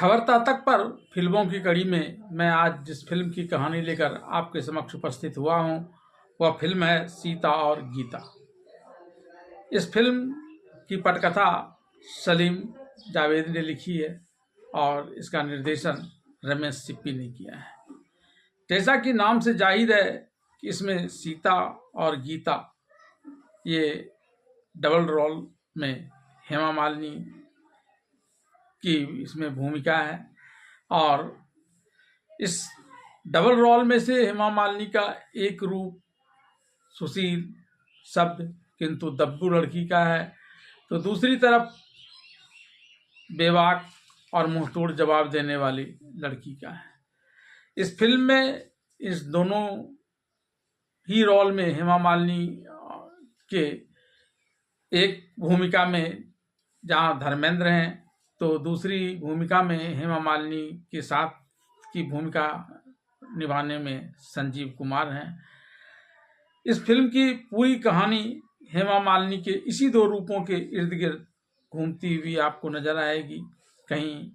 खबरता तक पर फिल्मों की कड़ी में मैं आज जिस फिल्म की कहानी लेकर आपके समक्ष उपस्थित हुआ हूँ वह फिल्म है सीता और गीता। इस फिल्म की पटकथा सलीम जावेद ने लिखी है और इसका निर्देशन रमेश सिप्पी ने किया है। जैसा कि नाम से जाहिर है कि इसमें सीता और गीता ये डबल रोल में हेमा मालिनी की इसमें भूमिका है और इस डबल रोल में से हेमा मालिनी का एक रूप सुशील शब्द किंतु दब्बू लड़की का है, तो दूसरी तरफ बेबाक और मुंहतोड़ जवाब देने वाली लड़की का है। इस फिल्म में इस दोनों ही रोल में हेमा मालिनी के एक भूमिका में जहाँ धर्मेंद्र हैं तो दूसरी भूमिका में हेमा मालिनी के साथ की भूमिका निभाने में संजीव कुमार हैं। इस फिल्म की पूरी कहानी हेमा मालिनी के इसी दो रूपों के इर्द गिर्द घूमती हुई आपको नजर आएगी। कहीं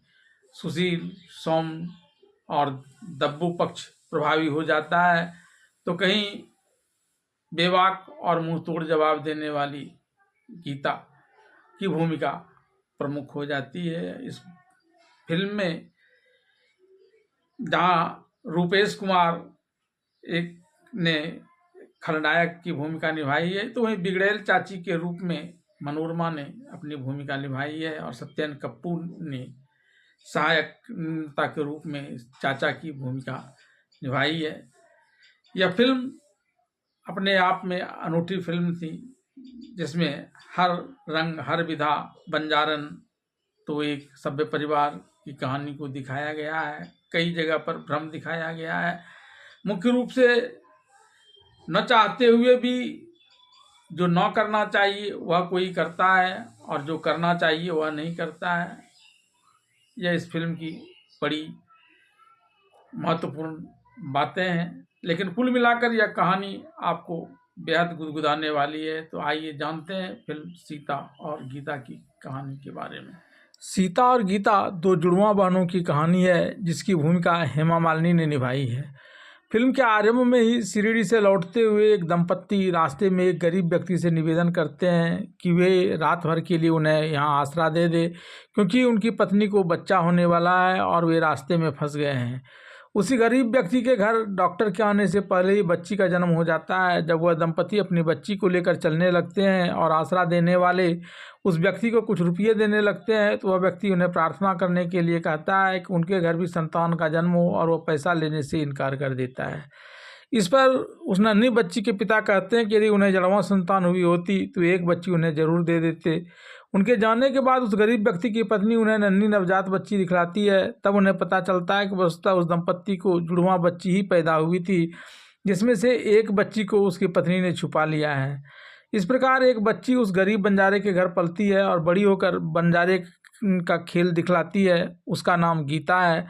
सुशील सोम और दब्बू पक्ष प्रभावी हो जाता है तो कहीं बेबाक और मुंहतोड़ जवाब देने वाली गीता की भूमिका प्रमुख हो जाती है। इस फिल्म में जहाँ रूपेश कुमार एक ने खलनायक की भूमिका निभाई है तो वहीं बिगड़ैल चाची के रूप में मनोरमा ने अपनी भूमिका निभाई है और सत्यन कपूर ने सहायकता के रूप में चाचा की भूमिका निभाई है। यह फिल्म अपने आप में अनूठी फिल्म थी जिसमें हर रंग हर विधा बंजारन तो एक सभ्य परिवार की कहानी को दिखाया गया है। कई जगह पर भ्रम दिखाया गया है। मुख्य रूप से न चाहते हुए भी जो न करना चाहिए वह कोई करता है और जो करना चाहिए वह नहीं करता है। यह इस फिल्म की बड़ी महत्वपूर्ण बातें हैं, लेकिन कुल मिलाकर यह कहानी आपको बेहद गुदगुदाने वाली है। तो आइए जानते हैं फिल्म सीता और गीता की कहानी के बारे में। सीता और गीता दो जुड़वा बहनों की कहानी है जिसकी भूमिका हेमा मालिनी ने निभाई है। फिल्म के आरंभ में ही शिरडी से लौटते हुए एक दंपत्ति रास्ते में एक गरीब व्यक्ति से निवेदन करते हैं कि वे रात भर के लिए उन्हें यहाँ आसरा दे दे क्योंकि उनकी पत्नी को बच्चा होने वाला है और वे रास्ते में फंस गए हैं। उसी गरीब व्यक्ति के घर डॉक्टर के आने से पहले ही बच्ची का जन्म हो जाता है। जब वह दंपति अपनी बच्ची को लेकर चलने लगते हैं और आसरा देने वाले उस व्यक्ति को कुछ रुपये देने लगते हैं तो वह व्यक्ति उन्हें प्रार्थना करने के लिए कहता है कि उनके घर भी संतान का जन्म हो और वह पैसा लेने से इनकार कर देता है। इस पर उस नन्ही बच्ची के पिता कहते हैं कि यदि उन्हें जड़वां संतान हुई होती तो एक बच्ची उन्हें जरूर दे देते। उनके जाने के बाद उस गरीब व्यक्ति की पत्नी उन्हें नन्ही नवजात बच्ची दिखलाती है। तब उन्हें पता चलता है कि वस्तुतः उस दंपत्ति को जुड़वां बच्ची ही पैदा हुई थी जिसमें से एक बच्ची को उसकी पत्नी ने छुपा लिया है। इस प्रकार एक बच्ची उस गरीब बंजारे के घर पलती है और बड़ी होकर बंजारे का खेल दिखलाती है। उसका नाम गीता है।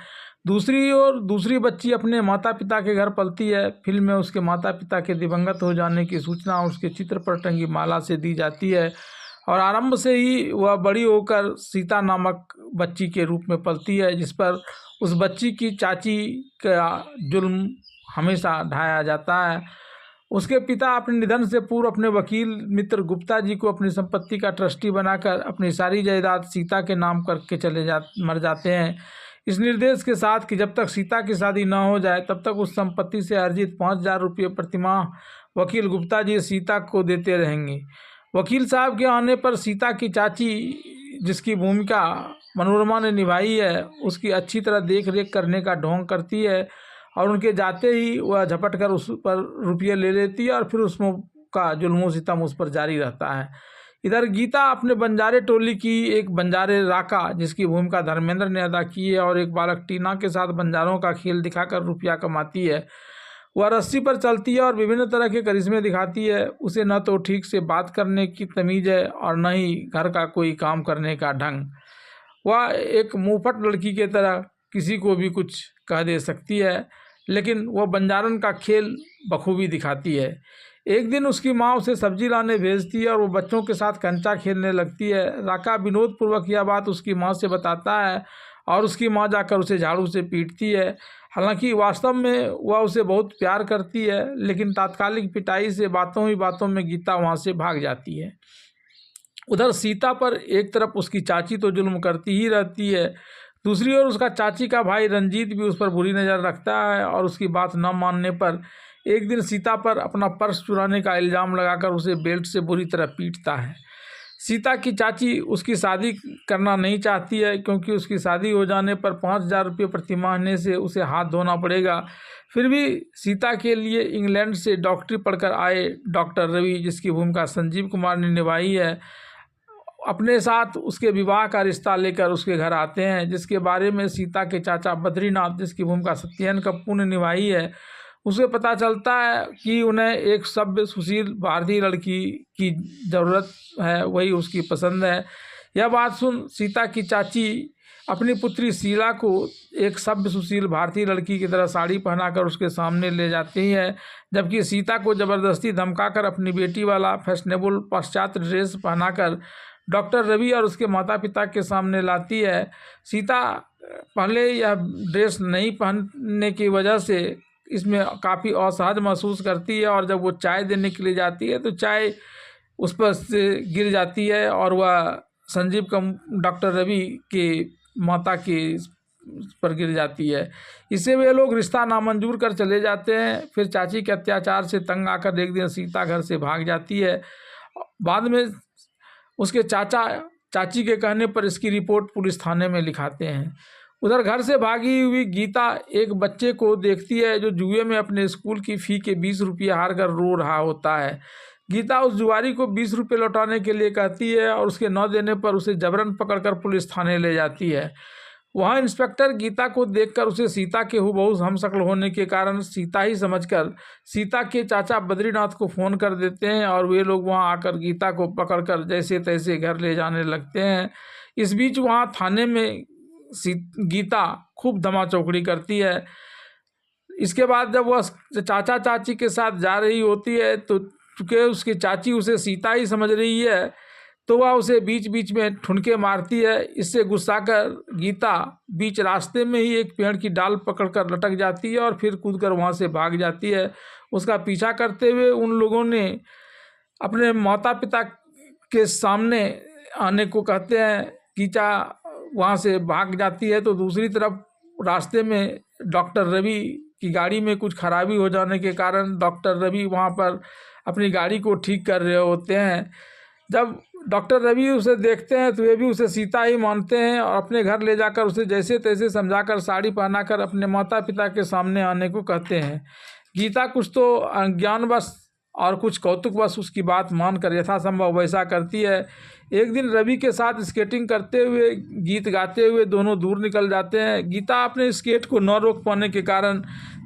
दूसरी ओर दूसरी बच्ची अपने माता पिता के घर पलती है। फिल्म में उसके माता पिता के दिवंगत हो जाने की सूचना उसके चित्र पर टंगी माला से दी जाती है और आरंभ से ही वह बड़ी होकर सीता नामक बच्ची के रूप में पलती है जिस पर उस बच्ची की चाची का जुल्म हमेशा ढाया जाता है। उसके पिता अपने निधन से पूर्व अपने वकील मित्र गुप्ता जी को अपनी संपत्ति का ट्रस्टी बनाकर अपनी सारी जायदाद सीता के नाम करके मर जाते हैं, इस निर्देश के साथ कि जब तक सीता की शादी न हो जाए तब तक उस संपत्ति से अर्जित 5,000 रुपये प्रतिमाह वकील गुप्ता जी सीता को देते रहेंगे। वकील साहब के आने पर सीता की चाची जिसकी भूमिका मनोरमा ने निभाई है उसकी अच्छी तरह देख रेख करने का ढोंग करती है और उनके जाते ही वह झपट कर उस पर रुपये ले लेती है और फिर उसमें का जुल्मो सितम उस पर जारी रहता है। इधर गीता अपने बंजारे टोली की एक बंजारे राका जिसकी भूमिका धर्मेंद्र ने अदा की है और एक बालक टीना के साथ बंजारों का खेल दिखाकर रुपया कमाती है। वह रस्सी पर चलती है और विभिन्न तरह के करिश्मे दिखाती है। उसे न तो ठीक से बात करने की तमीज़ है और न ही घर का कोई काम करने का ढंग। वह एक मुंहफट लड़की के तरह किसी को भी कुछ कह दे सकती है, लेकिन वह बंजारन का खेल बखूबी दिखाती है। एक दिन उसकी माँ उसे सब्जी लाने भेजती है और वो बच्चों के साथ कंचा खेलने लगती है। राका विनोदपूर्वक यह बात उसकी माँ से बताता है और उसकी माँ जाकर उसे झाड़ू से पीटती है। हालांकि वास्तव में वह उसे बहुत प्यार करती है, लेकिन तात्कालिक पिटाई से बातों ही बातों में गीता वहाँ से भाग जाती है। उधर सीता पर एक तरफ उसकी चाची तो जुल्म करती ही रहती है, दूसरी ओर उसका चाची का भाई रंजीत भी उस पर बुरी नज़र रखता है और उसकी बात न मानने पर एक दिन सीता पर अपना पर्स चुराने का इल्ज़ाम लगाकर उसे बेल्ट से बुरी तरह पीटता है। सीता की चाची उसकी शादी करना नहीं चाहती है, क्योंकि उसकी शादी हो जाने पर 5,000 रुपये प्रति महीने से उसे हाथ धोना पड़ेगा। फिर भी सीता के लिए इंग्लैंड से डॉक्टरी पढ़कर आए डॉक्टर रवि, जिसकी भूमिका संजीव कुमार ने निभाई है, अपने साथ उसके विवाह का रिश्ता लेकर उसके घर आते हैं, जिसके बारे में सीता के चाचा बद्रीनाथ, जिसकी भूमिका सत्येन कपूर ने निभाई है, उसे पता चलता है कि उन्हें एक सभ्य सुशील भारतीय लड़की की ज़रूरत है, वही उसकी पसंद है। यह बात सुन सीता की चाची अपनी पुत्री शीला को एक सभ्य सुशील भारतीय लड़की की तरह साड़ी पहनाकर उसके सामने ले जाती है, जबकि सीता को ज़बरदस्ती धमकाकर अपनी बेटी वाला फैशनेबल पाश्चात्य ड्रेस पहनाकर डॉक्टर रवि और उसके माता पिता के सामने लाती है। सीता पहले यह ड्रेस नहीं पहनने की वजह से इसमें काफ़ी असहज महसूस करती है, और जब वो चाय देने के लिए जाती है तो चाय उस पर से गिर जाती है और वह संजीव का डॉक्टर रवि के माता के पर गिर जाती है। इससे वे लोग रिश्ता नामंजूर कर चले जाते हैं। फिर चाची के अत्याचार से तंग आकर एक दिन सीता घर से भाग जाती है। बाद में उसके चाची के कहने पर इसकी रिपोर्ट पुलिस थाने में लिखाते हैं। उधर घर से भागी हुई गीता एक बच्चे को देखती है जो जुए में अपने स्कूल की फ़ी के 20 रुपये हार कर रो रहा होता है। गीता उस जुआरी को 20 रुपये लौटाने के लिए कहती है और उसके न देने पर उसे जबरन पकड़कर पुलिस थाने ले जाती है। वहाँ इंस्पेक्टर गीता को देखकर उसे सीता के हुबहू हमशक्ल होने के कारण सीता ही समझकर सीता के चाचा बद्रीनाथ को फ़ोन कर देते हैं और वे लोग वहाँ आकर गीता को पकड़कर जैसे तैसे घर ले जाने लगते हैं। इस बीच वहाँ थाने में गीता खूब धमाचौकड़ी करती है। इसके बाद जब वह चाचा चाची के साथ जा रही होती है तो चूँकि उसकी चाची उसे सीता ही समझ रही है तो वह उसे बीच बीच में ठुनके मारती है। इससे गुस्सा कर गीता बीच रास्ते में ही एक पेड़ की डाल पकड़कर लटक जाती है और फिर कूदकर वहाँ से भाग जाती है। उसका पीछा करते हुए उन लोगों ने अपने माता पिता के सामने आने को कहते हैं। गीता वहाँ से भाग जाती है तो दूसरी तरफ रास्ते में डॉक्टर रवि की गाड़ी में कुछ खराबी हो जाने के कारण डॉक्टर रवि वहाँ पर अपनी गाड़ी को ठीक कर रहे होते हैं। जब डॉक्टर रवि उसे देखते हैं तो वे भी उसे सीता ही मानते हैं और अपने घर ले जाकर उसे जैसे तैसे समझाकर साड़ी पहनाकर अपने माता पिता के सामने आने को कहते हैं। गीता कुछ तो अज्ञानवश और कुछ कौतुकवश उसकी बात मानकर यथासंभव वैसा करती है। एक दिन रवि के साथ स्केटिंग करते हुए गीत गाते हुए दोनों दूर निकल जाते हैं। गीता अपने स्केट को न रोक पाने के कारण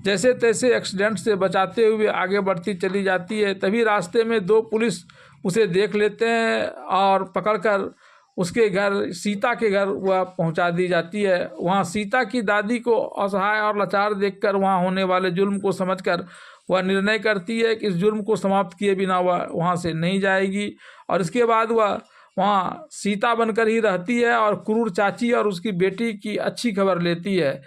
जैसे तैसे एक्सीडेंट से बचाते हुए आगे बढ़ती चली जाती है। तभी रास्ते में दो पुलिस उसे देख लेते हैं और पकड़कर उसके घर सीता के घर वह पहुंचा दी जाती है। वहां सीता की दादी को असहाय और लाचार देखकर वहां होने वाले जुल्म को समझकर वह निर्णय करती है कि इस जुर्म को समाप्त किए बिना वह वहाँ से नहीं जाएगी और इसके बाद वह वहाँ सीता बनकर ही रहती है और क्रूर चाची और उसकी बेटी की अच्छी खबर लेती है।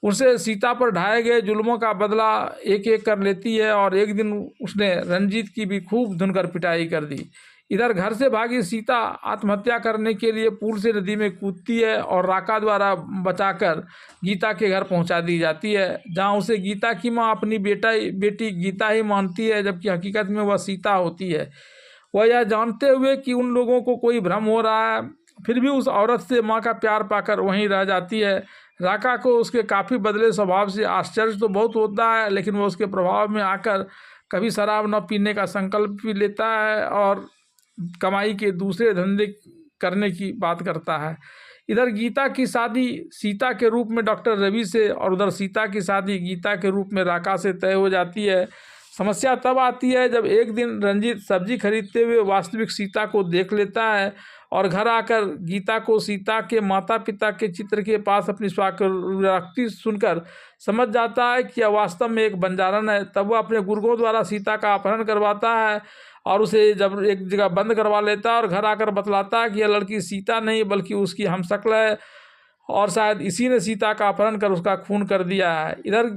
उसे सीता पर ढाए गए जुल्मों का बदला एक एक कर लेती है और एक दिन उसने रंजीत की भी खूब धुनकर पिटाई कर दी। इधर घर से भागी सीता आत्महत्या करने के लिए पूल से नदी में कूदती है और राका द्वारा बचाकर गीता के घर पहुंचा दी जाती है, जहां उसे गीता की मां अपनी बेटी गीता ही मानती है, जबकि हकीकत में वह सीता होती है। वह यह जानते हुए कि उन लोगों को कोई भ्रम हो रहा है, फिर भी उस औरत से माँ का प्यार पाकर वहीं रह जाती है। राका को उसके काफ़ी बदले स्वभाव से आश्चर्य तो बहुत होता है, लेकिन वह उसके प्रभाव में आकर कभी शराब न पीने का संकल्प भी लेता है और कमाई के दूसरे धंधे करने की बात करता है। इधर गीता की शादी सीता के रूप में डॉक्टर रवि से और उधर सीता की शादी गीता के रूप में राका से तय हो जाती है। समस्या तब आती है जब एक दिन रंजीत सब्जी खरीदते हुए वास्तविक सीता को देख लेता है और घर आकर गीता को सीता के माता पिता के चित्र के पास अपनी स्वाकृति सुनकर समझ जाता है कि यह वास्तव में एक बंजारन है। तब वह अपने गुर्गों द्वारा सीता का अपहरण करवाता है और उसे जब एक जगह बंद करवा लेता है और घर आकर बतलाता है कि यह लड़की सीता नहीं बल्कि उसकी हमशक्ल है और शायद इसी ने सीता का अपहरण कर उसका खून कर दिया है। इधर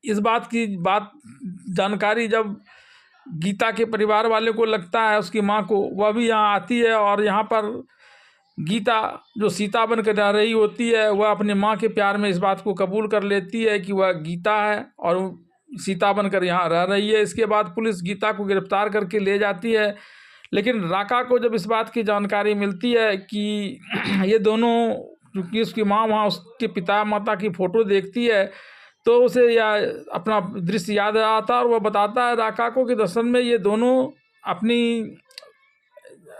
इस बात की जानकारी जब गीता के परिवार वाले को लगता है, उसकी माँ को, वह भी यहाँ आती है और यहाँ पर गीता जो सीता बनकर रह रही होती है, वह अपनी माँ के प्यार में इस बात को कबूल कर लेती है कि वह गीता है और सीता बनकर यहाँ रह रही है। इसके बाद पुलिस गीता को गिरफ्तार करके ले जाती है, लेकिन राका को जब इस बात की जानकारी मिलती है कि ये दोनों, क्योंकि उसकी माँ वहाँ उसके पिता माता की फ़ोटो देखती है, तो उसे यह अपना दृश्य याद आता है और वह बताता है राका को कि दरअसल में ये दोनों अपनी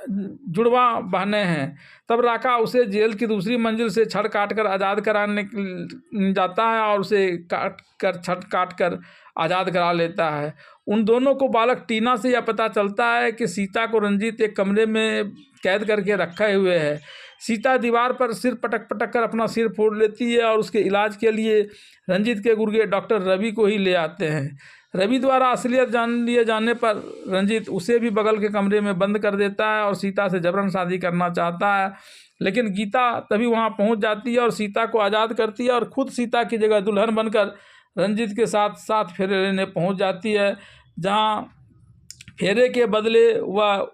जुड़वा बहनें हैं। तब राका उसे जेल की दूसरी मंजिल से छड़ काट कर आज़ाद कराने जाता है और उसे छड़ काट कर आज़ाद करा लेता है। उन दोनों को बालक टीना से यह पता चलता है कि सीता को रंजीत एक कमरे में कैद करके रखे हुए है। सीता दीवार पर सिर पटक पटक कर अपना सिर फोड़ लेती है और उसके इलाज के लिए रंजीत के गुर्गे डॉक्टर रवि को ही ले आते हैं। रवि द्वारा असलियत जान लिए जाने पर रंजीत उसे भी बगल के कमरे में बंद कर देता है और सीता से जबरन शादी करना चाहता है, लेकिन गीता तभी वहां पहुंच जाती है और सीता को आज़ाद करती है और खुद सीता की जगह दुल्हन बनकर रंजीत के साथ साथ फेरे लेने पहुंच जाती है, जहां फेरे के बदले वह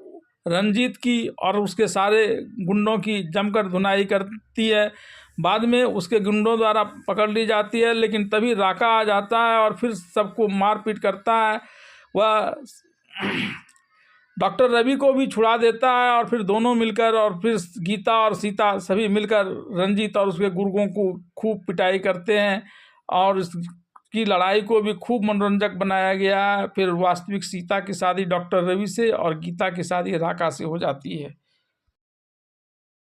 रंजीत की और उसके सारे गुंडों की जमकर धुनाई करती है। बाद में उसके गुंडों द्वारा पकड़ ली जाती है, लेकिन तभी राका आ जाता है और फिर सबको मारपीट करता है। वह डॉक्टर रवि को भी छुड़ा देता है और फिर दोनों मिलकर और फिर गीता और सीता सभी मिलकर रंजीत और उसके गुर्गों को खूब पिटाई करते हैं और इसकी लड़ाई को भी खूब मनोरंजक बनाया गया है। फिर वास्तविक सीता की शादी डॉक्टर रवि से और गीता की शादी राका से हो जाती है।